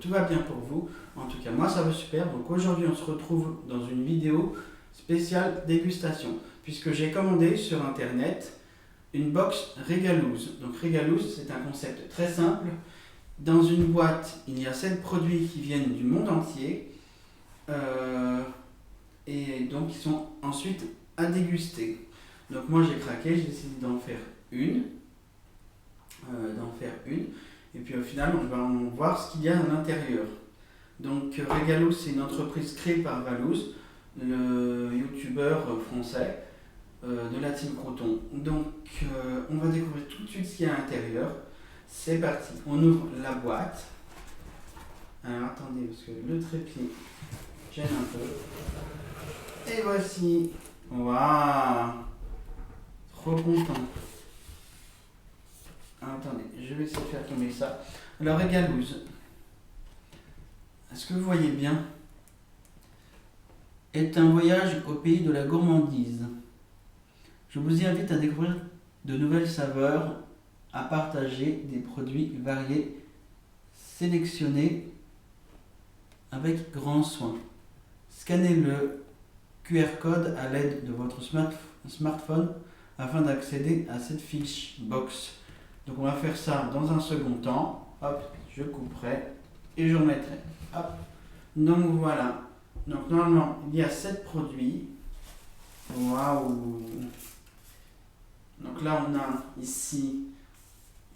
tout va bien pour vous. En tout cas, moi ça va super. Donc aujourd'hui, on se retrouve dans une vidéo spéciale dégustation, puisque j'ai commandé sur internet une box Regalouse. Donc Regalouse, c'est un concept très simple. Dans une boîte, il y a 7 produits qui viennent du monde entier. Et donc ils sont ensuite à déguster. Donc moi j'ai craqué, j'ai décidé d'en faire une. Et puis au final on va voir ce qu'il y a à l'intérieur. Donc Regalouse, c'est une entreprise créée par Valouz, le youtubeur français de la team Croton. Donc on va découvrir tout de suite ce qu'il y a à l'intérieur. C'est parti, on ouvre la boîte. Alors attendez, parce que le trépied gêne un peu. Et voici. Waouh, trop content. Alors, attendez, je vais essayer de faire tomber ça. Alors Regalouse, est-ce que vous voyez bien, est un voyage au pays de la gourmandise. Je vous y invite à découvrir de nouvelles saveurs, à partager des produits variés, sélectionnés avec grand soin. Scannez le QR code à l'aide de votre smartphone afin d'accéder à cette fiche box. Donc on va faire ça dans un second temps. Hop, je couperai et je remettrai. Hop. Donc voilà. Donc normalement, il y a 7 produits. Waouh. Donc là, on a ici,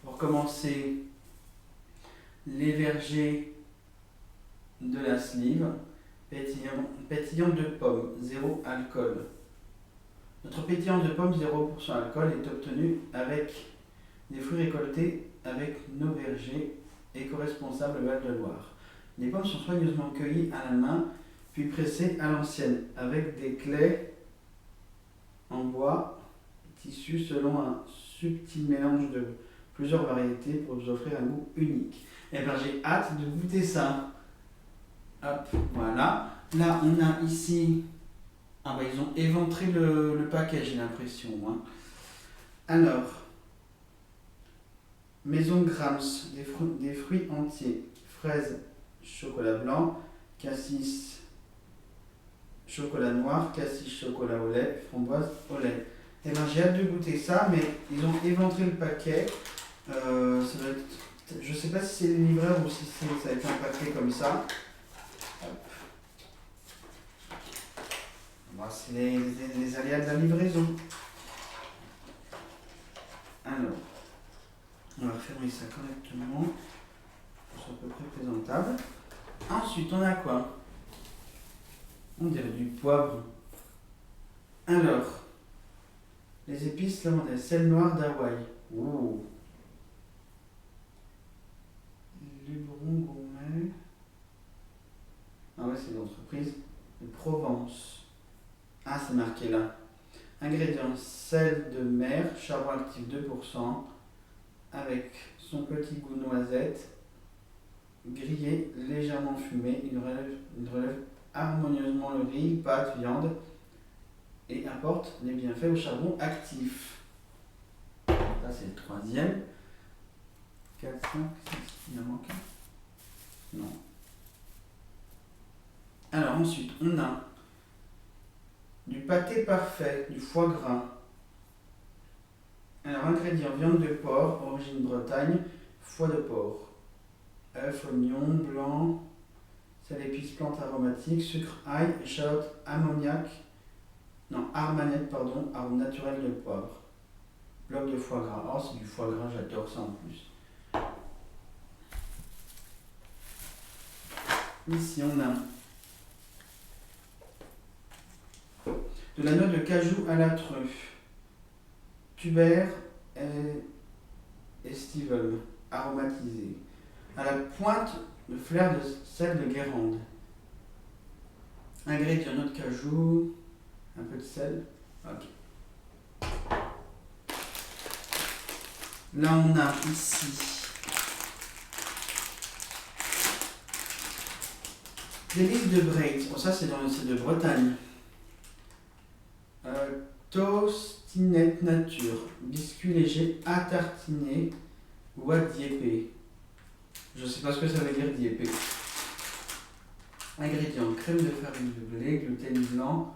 pour commencer, les vergers de la Slive, pétillant de pommes, 0 alcool. Notre pétillant de pommes 0% alcool est obtenu avec des fruits récoltés avec nos vergers éco-responsables Val-de-Loire. Les pommes sont soigneusement cueillies à la main, puis pressées à l'ancienne, avec des claies en bois tissu selon un subtil mélange de plusieurs variétés pour vous offrir un goût unique. Et bien j'ai hâte de goûter ça. Hop, voilà. Là on a ici, ils ont éventré le paquet, j'ai l'impression. Alors, Maison Grams, des fruits entiers, fraises, chocolat blanc, cassis, chocolat noir, cassis, chocolat au lait, framboise au lait. Et ben j'ai hâte de goûter ça, mais ils ont éventré le paquet. Ça doit être, je sais pas si c'est les livreurs ou si ça a été empaqueté comme ça. Bon, c'est les aléas de la livraison. Alors, on va fermer ça correctement pour que ce soit à peu près présentable. Ensuite, on a quoi? On dirait du poivre. Alors, les épices, là, on a sel noir d'Hawaï. Ouh. Luberon gourmet. Ah ouais, c'est l'entreprise de Provence. Ah, c'est marqué là. Ingrédients, sel de mer, charbon actif 2%, avec son petit goût noisette, grillé, légèrement fumé. Il relève harmonieusement le riz, pâte, viande et apporte les bienfaits au charbon actif. Ça, c'est le troisième. 4, 5, 6, il en manque un? Non. Alors ensuite, on a du pâté parfait, du foie gras. Alors ingrédients, viande de porc, origine Bretagne, foie de porc, œuf, oignon, blanc, sel, épices, plantes aromatiques, sucre, ail, échalote, armanette, arôme naturel de poivre. Bloc de foie gras. Oh, c'est du foie gras, j'adore ça en plus. Ici, on a de la noix de cajou à la truffe, tuber et estivum, aromatisé. À la pointe, le flair de sel de Guérande. Ingrédients, noix de cajou, un peu de sel. Ok. Là, on a ici délices de Breit. Oh, ça, c'est de Bretagne. Toastinette nature, biscuit léger à tartiner ou à diéper. Je sais pas ce que ça veut dire DIEP. Ingrédients, crème de farine de blé, gluten blanc,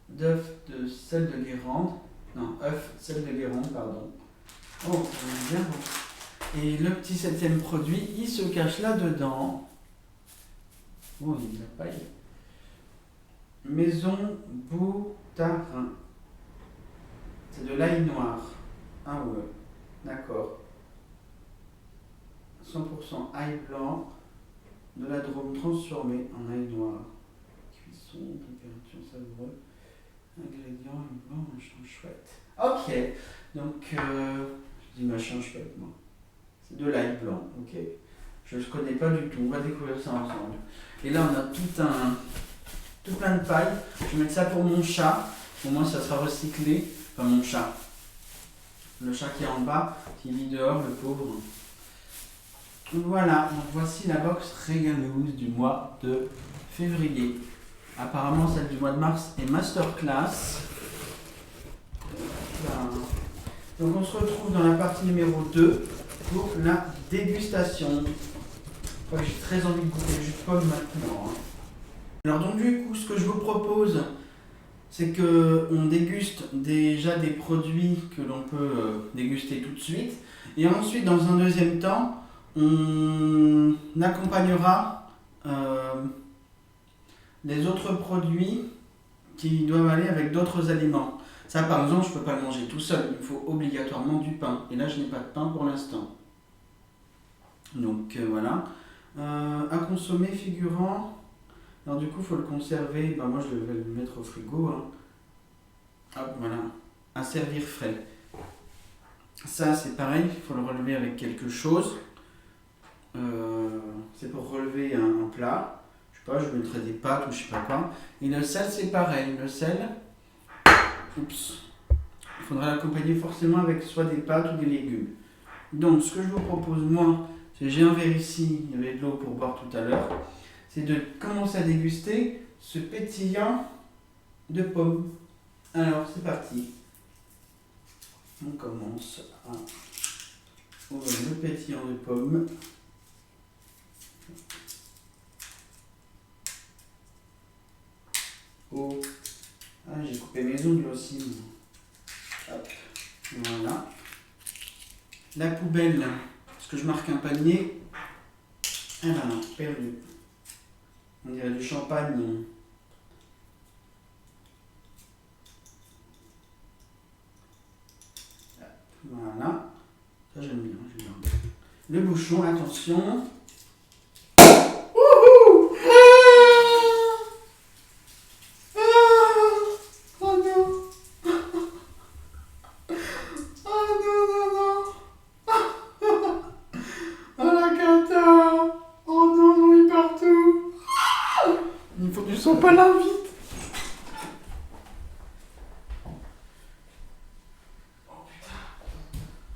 d'œuf de sel de Guérande. Non, œuf, sel de Guérande, pardon. Oh, bien bon. Et le petit 7e produit, il se cache là-dedans. Oh, il y a de la paille. Maison Boutarin. C'est de l'ail noir. Ah ouais, d'accord. 100% ail blanc, de la Drôme transformée en ail noir. Cuisson, température savoureuse, ingrédients, ail blanc, machin chouette. Ok, donc je dis machin chouette moi. C'est de l'ail blanc, ok. Je ne connais pas du tout, on va découvrir ça ensemble. Et là on a tout plein de paille. Je vais mettre ça pour mon chat, au moins ça sera recyclé. Enfin mon chat. Le chat qui est en bas, qui vit dehors, le pauvre. Voilà, donc voici la box régaleuse du mois de février. Apparemment celle du mois de mars est masterclass. Donc on se retrouve dans la partie numéro 2 pour la dégustation. J'ai très envie de goûter le jus de pomme maintenant. Alors donc du coup ce que je vous propose, c'est qu'on déguste déjà des produits que l'on peut déguster tout de suite. Et ensuite dans un deuxième temps, on accompagnera les autres produits qui doivent aller avec d'autres aliments. Ça par exemple je ne peux pas le manger tout seul, il me faut obligatoirement du pain. Et là je n'ai pas de pain pour l'instant. Donc voilà. À consommer figurant. Alors du coup il faut le conserver, moi je vais le mettre au frigo. Hop, voilà. À servir frais. Ça c'est pareil, il faut le relever avec quelque chose. C'est pour relever un plat. Je sais pas, je mettrai des pâtes ou je sais pas quoi. Et le sel c'est pareil. Le sel, oups, il faudra l'accompagner forcément avec soit des pâtes ou des légumes. Donc ce que je vous propose moi, c'est j'ai un verre ici, il y avait de l'eau pour boire tout à l'heure, c'est de commencer à déguster ce pétillant de pommes. Alors c'est parti. On commence à ouvrir le pétillant de pommes. Oh, j'ai coupé mes ongles aussi. Hop, voilà. La poubelle, parce que je marque un panier. Ah ben non, perdu. On dirait du champagne. Voilà. Ça j'aime bien, Le bouchon, attention. Pas là vite. Oh putain.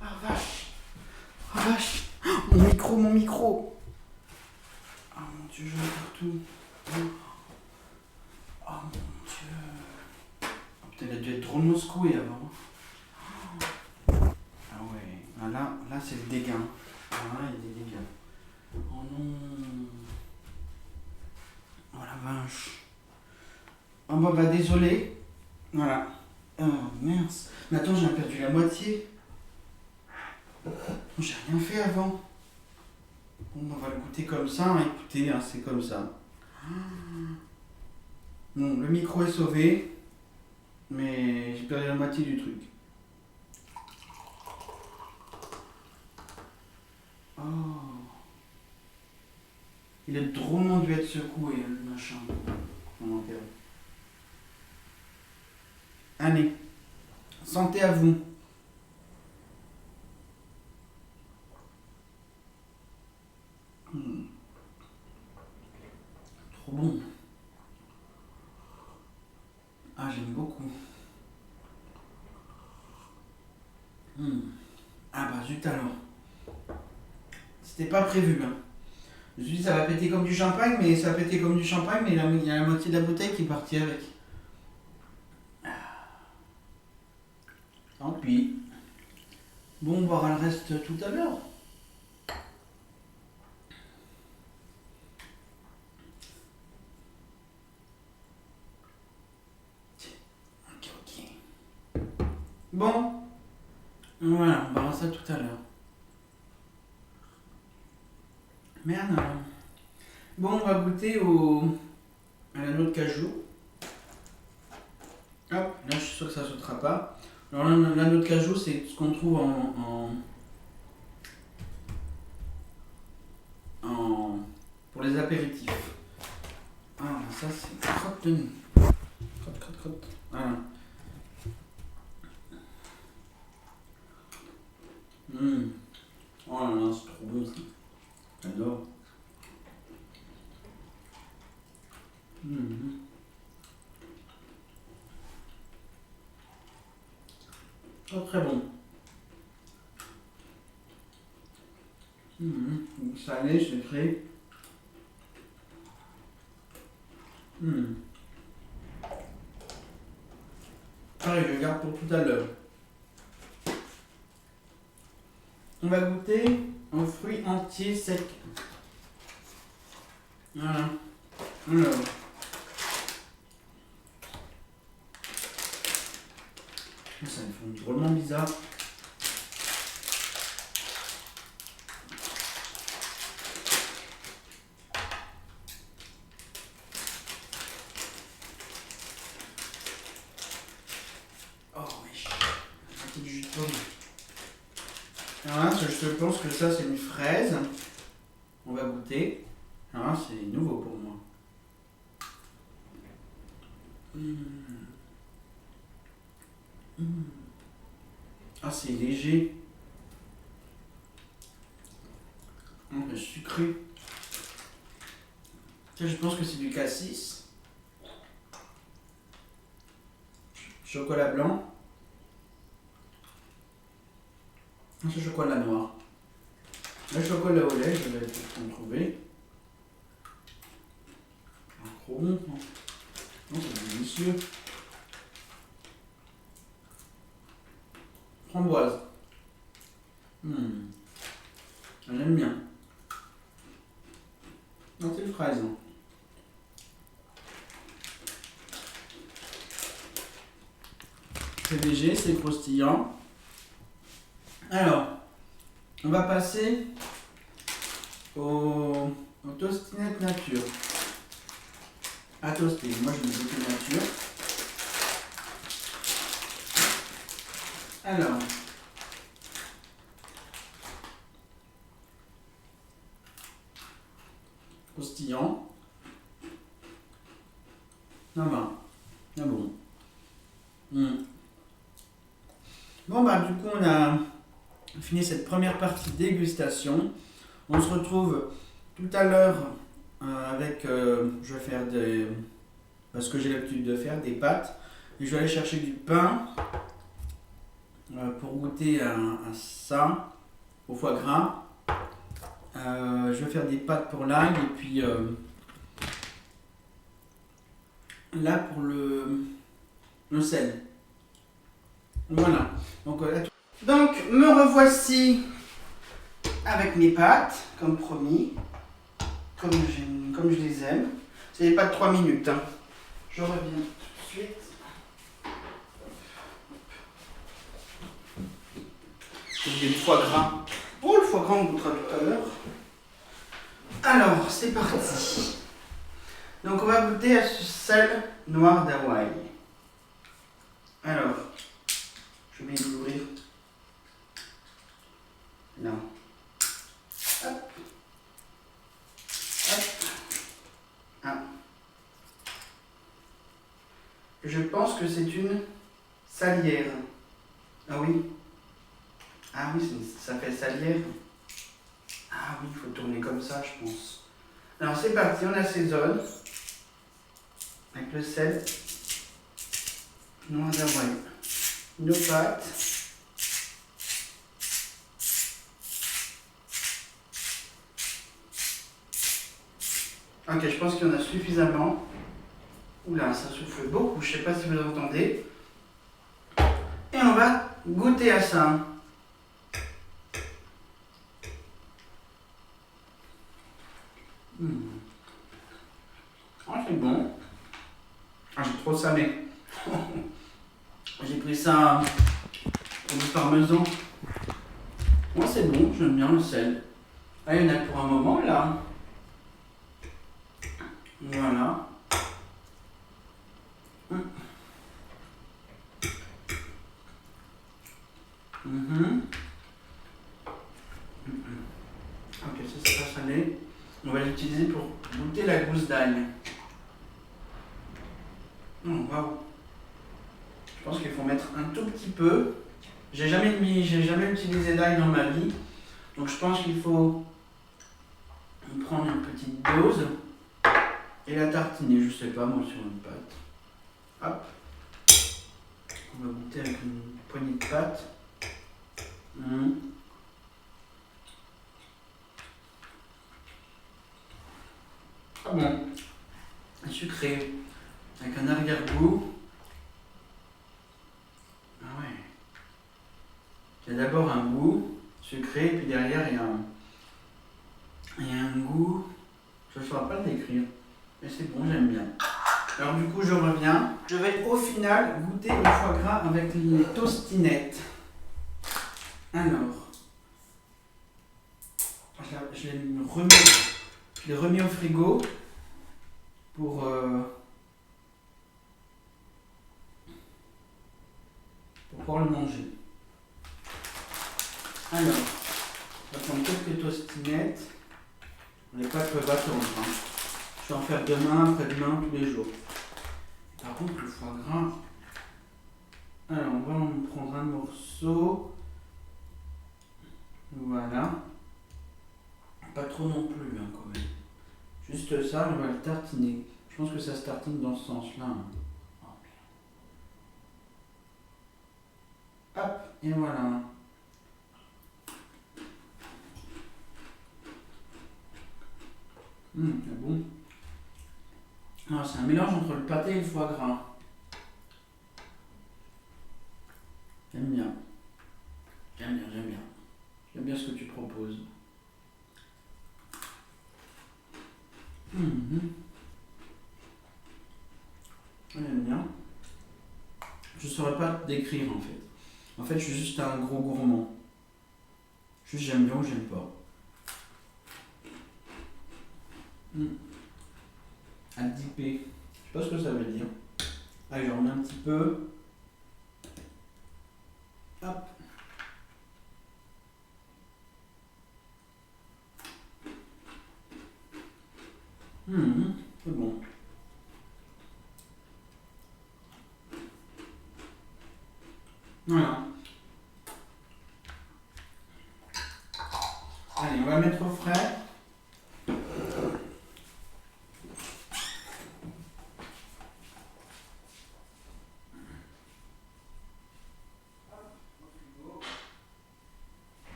Ah vache. Ah vache. Mon micro. Ah mon dieu, je l'ai partout. Oh mon dieu. Oh, putain, il a dû être drôlement secoué avant. Ah ouais. Là c'est le dégât. Ah là, il y a des dégâts. Oh non. Oh la vache. Oh bah désolé. Voilà. Oh mince. Mais attends, j'ai perdu la moitié. J'ai rien fait avant. Bon, on va le goûter comme ça. Écoutez, c'est comme ça. Bon, le micro est sauvé. Mais j'ai perdu la moitié du truc. Oh. Il a drôlement dû être secoué, le machin. Allez, santé à vous. Trop bon. Ah, j'aime beaucoup. Ah bah zut alors. C'était pas prévu. Je me suis dit ça va péter comme du champagne, mais ça va péter comme du champagne, mais il y a la moitié de la bouteille qui est partie avec. Tant pis. Bon, on verra le reste tout à l'heure. Bon, voilà, on verra ça tout à l'heure. Merde. Bon, on va goûter à la noix de cajou. Hop, là je suis sûr que ça sautera pas. Alors la noix de cajou, c'est ce qu'on trouve pour les apéritifs. Ah, ça c'est crotte de nez. Crotte, crotte, crotte. Voilà. Oh là là, c'est trop bon ça. J'adore. Oh, très bon. Salé, sucré. Pareil, je garde pour tout à l'heure. On va goûter aux fruits entiers secs. Voilà. Alors. Ça me fait drôlement bizarre. Oh wesh. Un petit jus de pomme. Alors là, je pense que ça c'est une fraise. On va goûter. Alors là, c'est nouveau pour moi. Ah, c'est léger. C'est sucré. Ça, je pense que c'est du cassis. Chocolat blanc. C'est chocolat noir. Le chocolat au lait, je vais peut-être en trouver. Trop bon. Oh, c'est délicieux. Framboise. J'aime bien. Non, c'est le fraise. C'est léger, c'est croustillant. Alors, on va passer au tostinette nature. À toaster. Moi, je mets beaucoup de nature. Alors, croustillant. Ah bah, ah bon. Bon bah du coup on a fini cette première partie dégustation. On se retrouve tout à l'heure avec, je vais faire ce que j'ai l'habitude de faire, des pâtes. Et je vais aller chercher du pain pour goûter à ça, au foie gras. Je vais faire des pâtes pour l'ail et puis là pour le sel. Voilà. Donc me revoici avec mes pâtes, comme promis, comme je les aime. C'est des pâtes 3 minutes. Hein. Je reviens tout de suite. J'ai le foie gras. Oh, le foie gras, on goûtera tout à l'heure. Alors, c'est parti. Donc, on va goûter à ce sel noir d'Hawaï. Alors, je vais l'ouvrir. Non. Hop. Hop. Ah. Je pense que c'est une salière. Ah oui. Ah oui, ça fait salière. Ah oui, il faut tourner comme ça, je pense. Alors c'est parti, on assaisonne avec le sel noir d'Hawaï. Nos pâtes. Ok, je pense qu'il y en a suffisamment. Oula, ça souffle beaucoup, je ne sais pas si vous entendez. Et on va goûter à ça. Ah, c'est bon. Ah, j'ai trop salé. J'ai pris ça du parmesan. Moi c'est bon, j'aime bien le sel. Ah, il y en a pour un moment là. Voilà. Ok, ça c'est pas salé. On va l'utiliser pour goûter la gousse d'ail. Waouh. Je pense qu'il faut mettre un tout petit peu. J'ai jamais utilisé d'ail dans ma vie. Donc je pense qu'il faut prendre une petite dose et la tartiner, je sais pas moi, sur une pâte. Hop. On va goûter avec une poignée de pâte. Ah bon, sucré, avec un arrière-goût. Ah ouais. Il y a d'abord un goût sucré, puis derrière il y a un goût, je ne saurais pas le décrire, mais c'est bon, j'aime bien. Alors du coup je reviens, je vais au final goûter le foie gras avec les tostinettes. Alors, je l'ai remis au frigo pour pouvoir le manger. Alors, on va prendre quelques tostinettes. Les pâtes peuvent attendre. Je vais en faire demain, après-demain, tous les jours. Par contre, le foie gras. Alors, on va en prendre un morceau. Voilà. Pas trop non plus, quand même. Juste ça, on va le tartiner. Je pense que ça se tartine dans ce sens-là. Hop, et voilà. C'est bon. Alors, c'est un mélange entre le pâté et le foie gras. J'aime bien. J'aime bien ce que tu proposes. J'aime bien. Je ne saurais pas te décrire en fait. En fait, je suis juste un gros gourmand. Juste j'aime bien ou j'aime pas. À dipper. Je sais pas ce que ça veut dire. Allez, j'en remets un petit peu. Hop. C'est bon. Voilà. Allez, on va mettre au frais.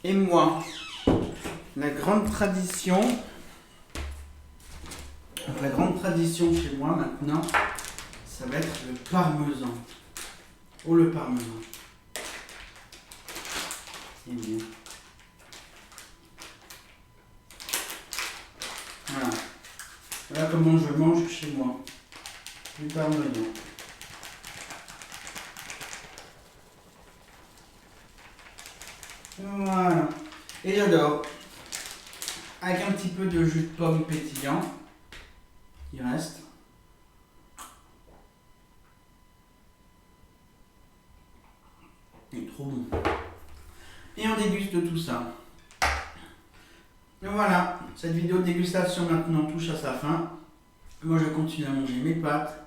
Et moi, la grande tradition chez moi maintenant, ça va être le parmesan. Oh, le parmesan. C'est bien. Voilà. Voilà comment je mange chez moi. Du parmesan. Voilà. Et j'adore. Avec un petit peu de jus de pomme pétillant. Il reste. Il est trop bon. Et on déguste tout ça. Et voilà. Cette vidéo de dégustation maintenant touche à sa fin. Moi je continue à manger mes pâtes.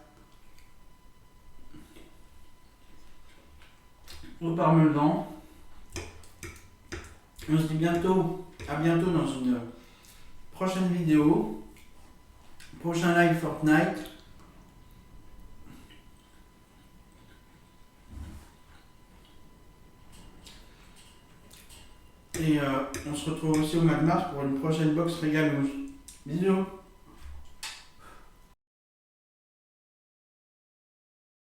Au parmesan. On se dit bientôt, à bientôt dans une prochaine vidéo. Prochain live Fortnite. Et on se retrouve aussi au mois de mars pour une prochaine box Régalouche. Bisous.